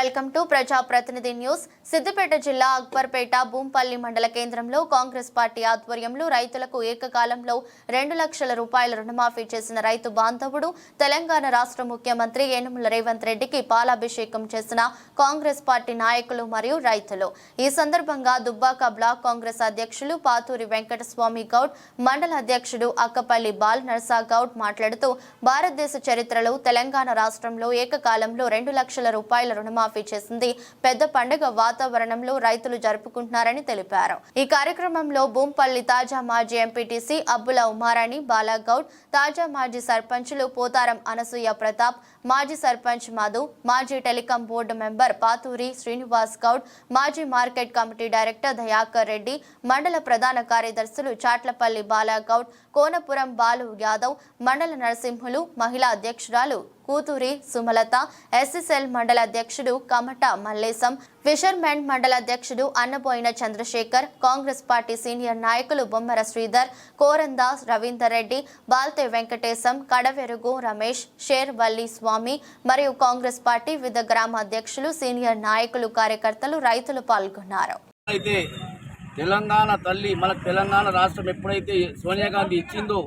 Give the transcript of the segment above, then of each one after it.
Welcome to ప్రజాప్రతినిధి news. Siddipet జిల్లా అక్బర్పేట బూంపల్లి మండల కేంద్రంలో కాంగ్రెస్ పార్టీ ఆధ్వర్యంలో రైతులకు ఏకకాలంలో 2 లక్షల రూపాయల రుణమాఫీ చేసిన రైతు బాంధవుడు తెలంగాణ రాష్ట్ర ముఖ్యమంత్రి యనుమల రేవంత్ రెడ్డికి పాలాభిషేకం చేసిన కాంగ్రెస్ పార్టీ నాయకులు మరియు రైతులు. ఈ సందర్భంగా దుబ్బాక బ్లాక్ కాంగ్రెస్ అధ్యక్షులు పాతూరి వెంకటస్వామి గౌడ్, మండల అధ్యక్షుడు అక్కపల్లి బాల్ నర్సా గౌడ్ మాట్లాడుతూ భారతదేశ చరిత్రలో తెలంగాణ రాష్ట్రంలో ఏకకాలంలో 2 లక్షల రూపాయల రుణమాఫీ చేసింది పెద్ద పండుగ వాతావరణంలో రైతులు జరుపుకుంటున్నారని తెలిపారు. ఈ కార్యక్రమంలో బూంపల్లి తాజా మాజీ ఎంపీటీసీ అబ్బుల ఉమారాణి బాలాగౌడ్, తాజా మాజీ సర్పంచులు పోతారం అనసూయ ప్రతాప్, మాజీ సర్పంచ్ మధు, మాజీ telecom board member Paturi Srinivas Goud, మాజీ market committee director Dayakar Reddy, మండల ప్రధాన కార్యదర్శులు చాట్లపల్లి బాలాగౌడ్, కోనపురం బాలు యాదవ్, మండల నరసింహులు, మహిళా అధ్యక్షురాలు కూతూరి సుమలత, ఎస్ఎస్ఎల్ మండల అధ్యక్షుడు కమట మల్లేశం, ఫిషర్మెన్ మండల అధ్యక్షుడు అన్నపోయిన చంద్రశేఖర్, కాంగ్రెస్ పార్టీ సీనియర్ నాయకులు బొమ్మర శ్రీధర్, కోరందాస్ రవీందర్ రెడ్డి, బాల్తే వెంకటేశం, కడవెరుగు రమేష్, షేర్ వల్లి స్వామి మరియు కాంగ్రెస్ పార్టీ వివిధ గ్రామ అధ్యక్షులు, సీనియర్ నాయకులు, కార్యకర్తలు, రైతులు పాల్గొన్నారు. తెలంగాణ తల్లి మనకు తెలంగాణ రాష్ట్రం ఎప్పుడైతే సోనియా గాంధీ ఇచ్చిందో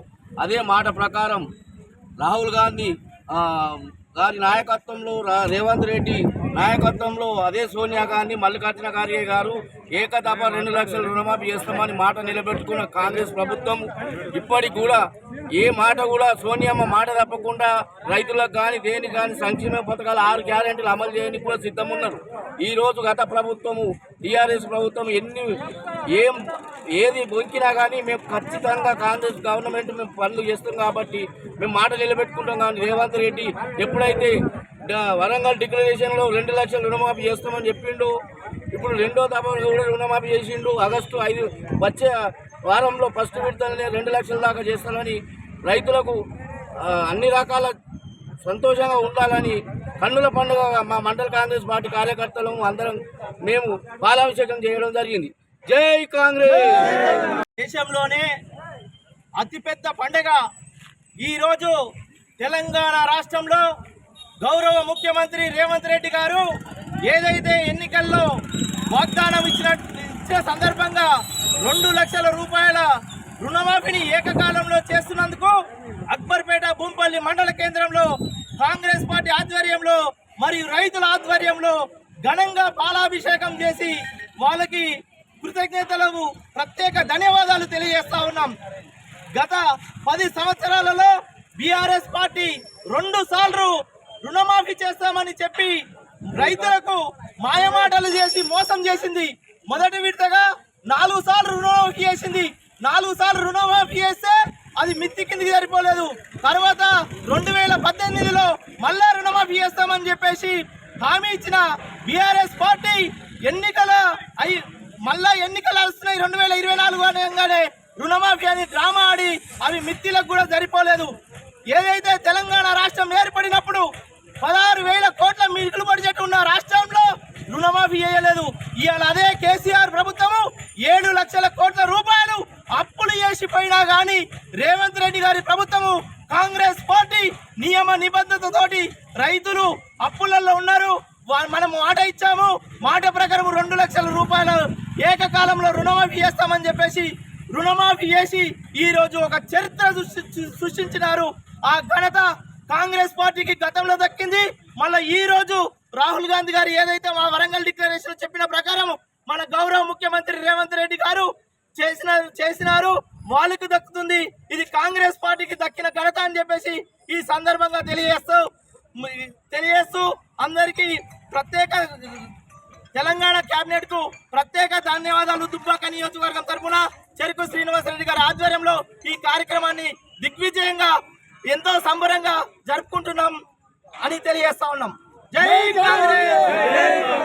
అదే మాట ప్రకారం రాహుల్ గాంధీ గారి నాయకత్వంలో, రేవంత్ రెడ్డి నాయకత్వంలో అదే సోనియా గాంధీ, మల్లికార్జున ఖార్గే గారు ఏకదఫా 2 లక్షల రుణమాఫీ చేస్తామని మాట నిలబెట్టుకున్న కాంగ్రెస్ ప్రభుత్వం ఇప్పటికి కూడా ఏ మాట కూడా సోనియమ్మ మాట తప్పకుండా రైతులకు కానీ దేనికి కానీ సంక్షేమ పథకాలు 6 గ్యారెంటీలు అమలు చేయడానికి కూడా సిద్ధమున్నారు. ఈరోజు గత ప్రభుత్వము టీఆర్ఎస్ ప్రభుత్వం ఏది బొంకినా కానీ మేము ఖచ్చితంగా కాంగ్రెస్ గవర్నమెంట్ మేము పనులు చేస్తాం కాబట్టి మేము మాట నిలబెట్టుకుంటాం. కానీ రేవంత్ రెడ్డి ఎప్పుడైతే వరంగల్ డిక్లరేషన్లో 2 లక్షల రుణమాఫీ చేస్తామని చెప్పిండు, ఇప్పుడు 2వ దఫా కూడా రుణమాఫీ చేసిండు. ఆగస్టు 5 వచ్చే వారంలో ఫస్ట్ విడతలనే 2 లక్షల దాకా చేస్తామని రైతులకు అన్ని రకాల సంతోషంగా ఉండాలని కన్నుల పండుగ మా మండల కాంగ్రెస్ పార్టీ కార్యకర్తలు అందరం మేము పాలాభిషేకం చేయడం జరిగింది. జై కాంగ్రెస్. దేశంలోనే అతిపెద్ద పండుగ ఈరోజు తెలంగాణ రాష్ట్రంలో గౌరవ ముఖ్యమంత్రి రేవంత్ రెడ్డి గారు ఏదైతే ఎన్నికల్లో వాగ్దానం ఇచ్చే సందర్భంగా 2 లక్షల రూపాయల రుణమాఫీని ఏకకాలంలో చేస్తున్నందుకు అక్బర్పేట బూంపల్లి మండల కేంద్రంలో కాంగ్రెస్ పార్టీ ఆధ్వర్యంలో మరియు రైతుల ఆధ్వర్యంలో ఘనంగా పాలాభిషేకం చేసి వాళ్ళకి కృతజ్ఞతలకు ప్రత్యేక ధన్యవాదాలు తెలియజేస్తా ఉన్నాం. గత 10 సంవత్సరాలలో బీఆర్ఎస్ పార్టీ 2 సార్లు రుణమాఫీ చేస్తామని చెప్పి రైతులకు మాయమాటలు చేసి మోసం చేసింది. మొదటి విడతగా 4 సార్లు రుణమాఫీ చేసింది. 4 సార్లు రుణమాఫీ చేస్తే అది మిత్తి కిందికి సరిపోలేదు. తర్వాత 2018లో మళ్ళా రుణమాఫీ చేస్తామని చెప్పేసి హామీ ఇచ్చిన బీఆర్ఎస్ పార్టీ మళ్ళా ఎన్నికలు వస్తున్నాయి 2024 అనగానే రుణమాఫీ అని డ్రామా ఆడి అవి మిత్తిలకు కూడా సరిపోలేదు. ఏదైతే తెలంగాణ రాష్ట్రం ఏర్పడినప్పుడు 16,000 కోట్ల మిగులు బడ్జెట్ ఉన్న రాష్ట్రంలో రుణమాఫీ చేయలేదు. ఇవాళ అదే కేసీఆర్ ప్రభుత్వము 7 లక్షల కోట్ల రూపాయలు అప్పులు చేసిపోయినా కానీ రేవంత్ రెడ్డి గారి ప్రభుత్వము కాంగ్రెస్ పార్టీ నియమ నిబంధనతోటి రైతులు అప్పులలో ఉన్నారు. మనం మాట ఇచ్చాము, మాట ప్రకారం 2 లక్షల రూపాయలు ఏకకాలంలో రుణమాఫీ చేస్తామని చెప్పేసి రుణమాఫీ చేసి ఈరోజు ఒక చరిత్ర సృష్టించినారు. ఆ ఘనత కాంగ్రెస్ పార్టీకి గతంలో దక్కింది. మళ్ళీ ఈ రోజు రాహుల్ గాంధీ గారు ఏదైతే మా వరంగల్ డిక్లరేషన్ చెప్పిన ప్రకారం మన గౌరవ ముఖ్యమంత్రి రేవంత్ రెడ్డి గారు చేసినారు, వాళ్ళకి దక్కుతుంది. ఇది కాంగ్రెస్ పార్టీకి దక్కిన ఘనత అని చెప్పేసి ఈ సందర్భంగా తెలియజేస్తూ అందరికీ ప్రత్యేక తెలంగాణ కేబినెట్ కు ప్రత్యేక ధన్యవాదాలు. దుబ్బాక నియోజకవర్గం తరఫున చెరుకు శ్రీనివాస్ రెడ్డి గారి ఆధ్వర్యంలో ఈ కార్యక్రమాన్ని దిగ్విజయంగా ఎంతో సంబరంగా జరుపుకుంటున్నాం అని తెలియజేస్తా ఉన్నాం. జై కాంగ్రెస్.